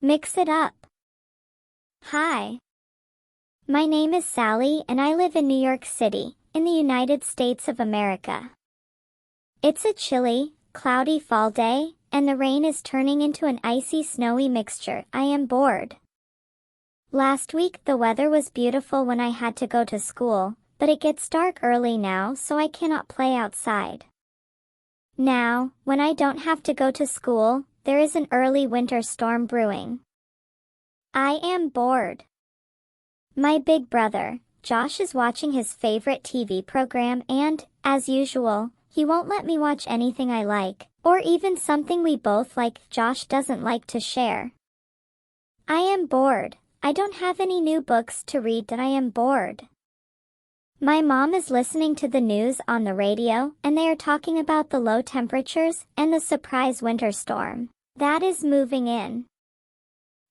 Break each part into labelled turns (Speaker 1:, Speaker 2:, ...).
Speaker 1: Mix it up. Hi. My name is Sally and I live in New York City, in the United States of America. It's a chilly, cloudy fall day, and the rain is turning into an icy snowy mixture. I am bored. Last week the weather was beautiful when I had to go to school, but it gets dark early now so I cannot play outside. Now, when I don't have to go to school, there is an early winter storm brewing. I am bored. My big brother, Josh, is watching his favorite TV program and, as usual, he won't let me watch anything I like, or even something we both like. Josh doesn't like to share. I am bored. I don't have any new books to read and I am bored. My mom is listening to the news on the radio and they are talking about the low temperatures and the surprise winter storm that is moving in.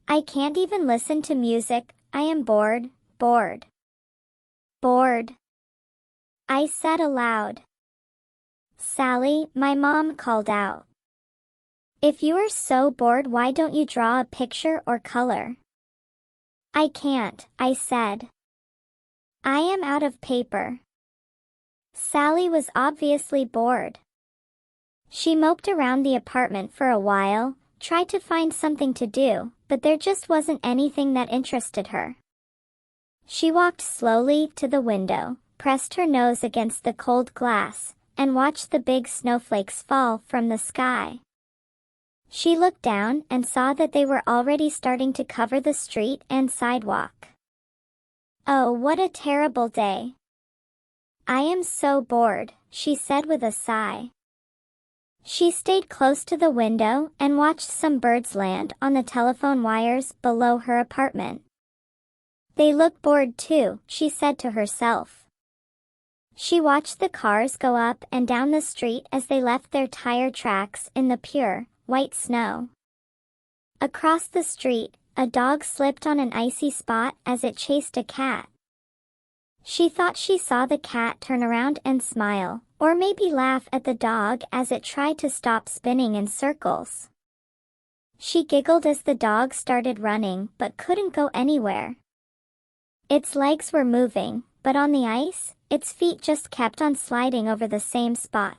Speaker 1: I can't even listen to music. I am bored, bored. Bored. I said aloud. Sally, my mom called out. If you are so bored, why don't you draw a picture or color? I can't, I said. I am out of paper. Sally was obviously bored. She moped around the apartment for a while, tried to find something to do, but there just wasn't anything that interested her. She walked slowly to the window, pressed her nose against the cold glass, and watched the big snowflakes fall from the sky. She looked down and saw that they were already starting to cover the street and sidewalk. Oh, what a terrible day. I am so bored, she said with a sigh. She stayed close to the window and watched some birds land on the telephone wires below her apartment. They look bored too, she said to herself. She watched the cars go up and down the street as they left their tire tracks in the pure, white snow. Across the street, a dog slipped on an icy spot as it chased a cat. She thought she saw the cat turn around and smile, or maybe laugh at the dog as it tried to stop spinning in circles. She giggled as the dog started running but couldn't go anywhere. Its legs were moving, but on the ice, its feet just kept on sliding over the same spot.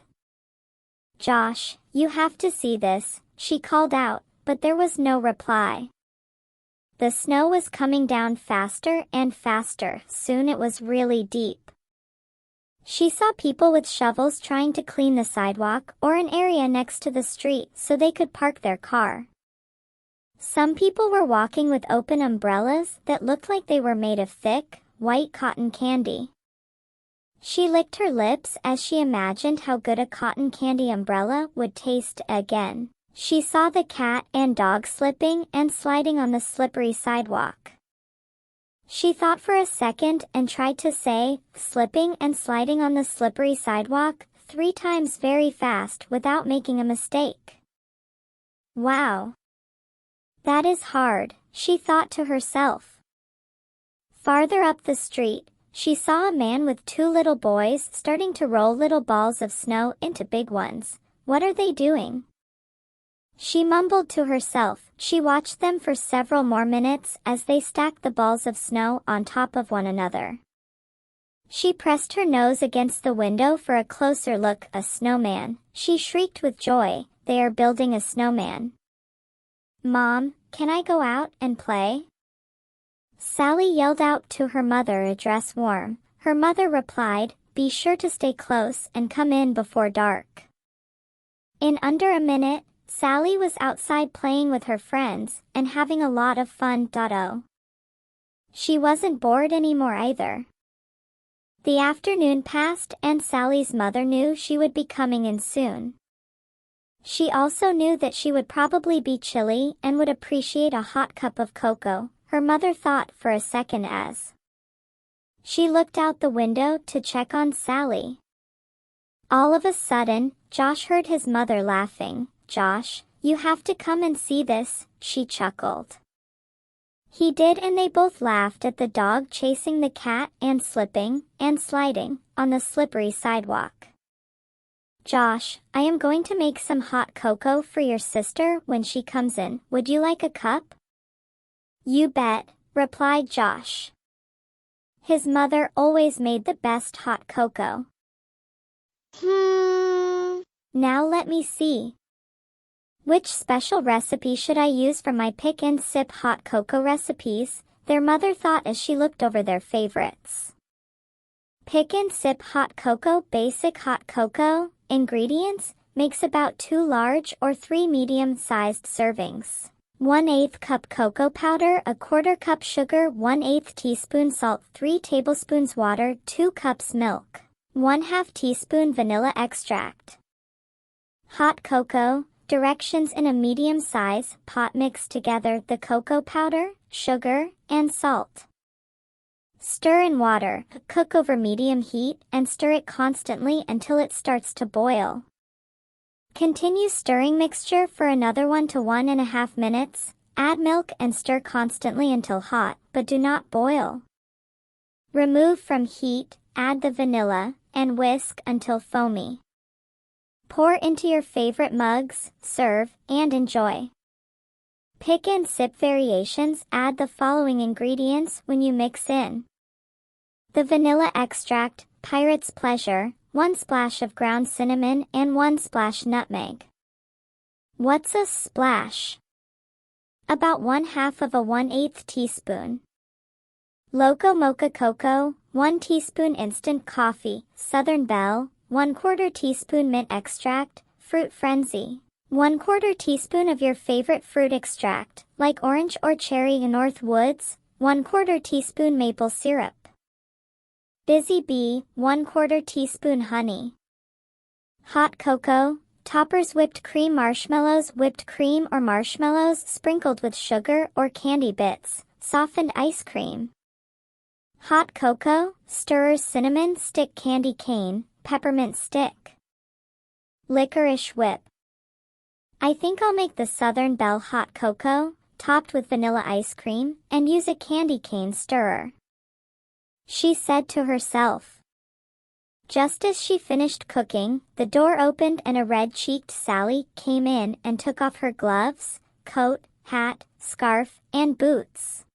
Speaker 1: Josh, you have to see this, she called out, but there was no reply. The snow was coming down faster and faster. Soon it was really deep. She saw people with shovels trying to clean the sidewalk or an area next to the street so they could park their car. Some people were walking with open umbrellas that looked like they were made of thick, white cotton candy. She licked her lips as she imagined how good a cotton candy umbrella would taste again. She saw the cat and dog slipping and sliding on the slippery sidewalk. She thought for a second and tried to say, slipping and sliding on the slippery sidewalk, 3 times very fast without making a mistake. Wow. That is hard, she thought to herself. Farther up the street, she saw a man with 2 little boys starting to roll little balls of snow into big ones. What are they doing? She mumbled to herself. She watched them for several more minutes as they stacked the balls of snow on top of one another. She pressed her nose against the window for a closer look. A snowman, she shrieked with joy. They are building a snowman. Mom, can I go out and play? Sally yelled out to her mother, a dress warm. Her mother replied, be sure to stay close and come in before dark. In under a minute, Sally was outside playing with her friends and having a lot of fun. She wasn't bored anymore either. The afternoon passed and Sally's mother knew she would be coming in soon. She also knew that she would probably be chilly and would appreciate a hot cup of cocoa. Her mother thought for a second as she looked out the window to check on Sally. All of a sudden, Josh heard his mother laughing. Josh, you have to come and see this, she chuckled. He did, and they both laughed at the dog chasing the cat and slipping and sliding on the slippery sidewalk. Josh, I am going to make some hot cocoa for your sister when she comes in. Would you like a cup? You bet, replied Josh. His mother always made the best hot cocoa. Now let me see. Which special recipe should I use for my pick and sip hot cocoa recipes? Their mother thought as she looked over their favorites. Pick and sip hot cocoa. Basic hot cocoa. Ingredients: makes about 2 large or 3 medium-sized servings. 1/8 cup cocoa powder, 1/4 cup sugar, 1/8 teaspoon salt, 3 tablespoons water, 2 cups milk, 1/2 teaspoon vanilla extract. Hot cocoa. Directions: in a medium-size pot, mix together the cocoa powder, sugar, and salt. Stir in water, cook over medium heat, and stir it constantly until it starts to boil. Continue stirring mixture for another 1 to 1.5 minutes. Add milk and stir constantly until hot, but do not boil. Remove from heat, add the vanilla, and whisk until foamy. Pour into your favorite mugs, serve, and enjoy. Pick and sip variations. Add the following ingredients when you mix in: the vanilla extract, Pirate's Pleasure, 1 splash of ground cinnamon and 1 splash nutmeg. What's a splash? About 1/2 of a 1/8 teaspoon. Loco Mocha Cocoa, 1 teaspoon instant coffee, Southern Belle, 1/4 teaspoon mint extract, Fruit Frenzy. 1/4 teaspoon of your favorite fruit extract, like orange or cherry in North Woods, 1/4 teaspoon maple syrup. Busy Bee, 1/4 teaspoon honey. Hot cocoa, toppers: whipped cream, marshmallows, whipped cream or marshmallows sprinkled with sugar or candy bits, softened ice cream. Hot cocoa, stirrers: cinnamon stick, candy cane, peppermint stick. Licorice whip. I think I'll make the Southern Belle hot cocoa, topped with vanilla ice cream, and use a candy cane stirrer, she said to herself. Just as she finished cooking, the door opened and a red-cheeked Sally came in and took off her gloves, coat, hat, scarf, and boots.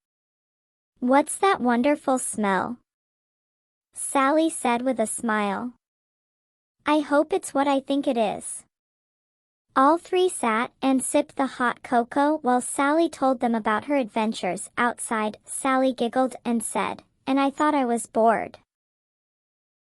Speaker 1: What's that wonderful smell? Sally said with a smile. I hope it's what I think it is. All three sat and sipped the hot cocoa while Sally told them about her adventures outside. Sally giggled and said, and I thought I was bored.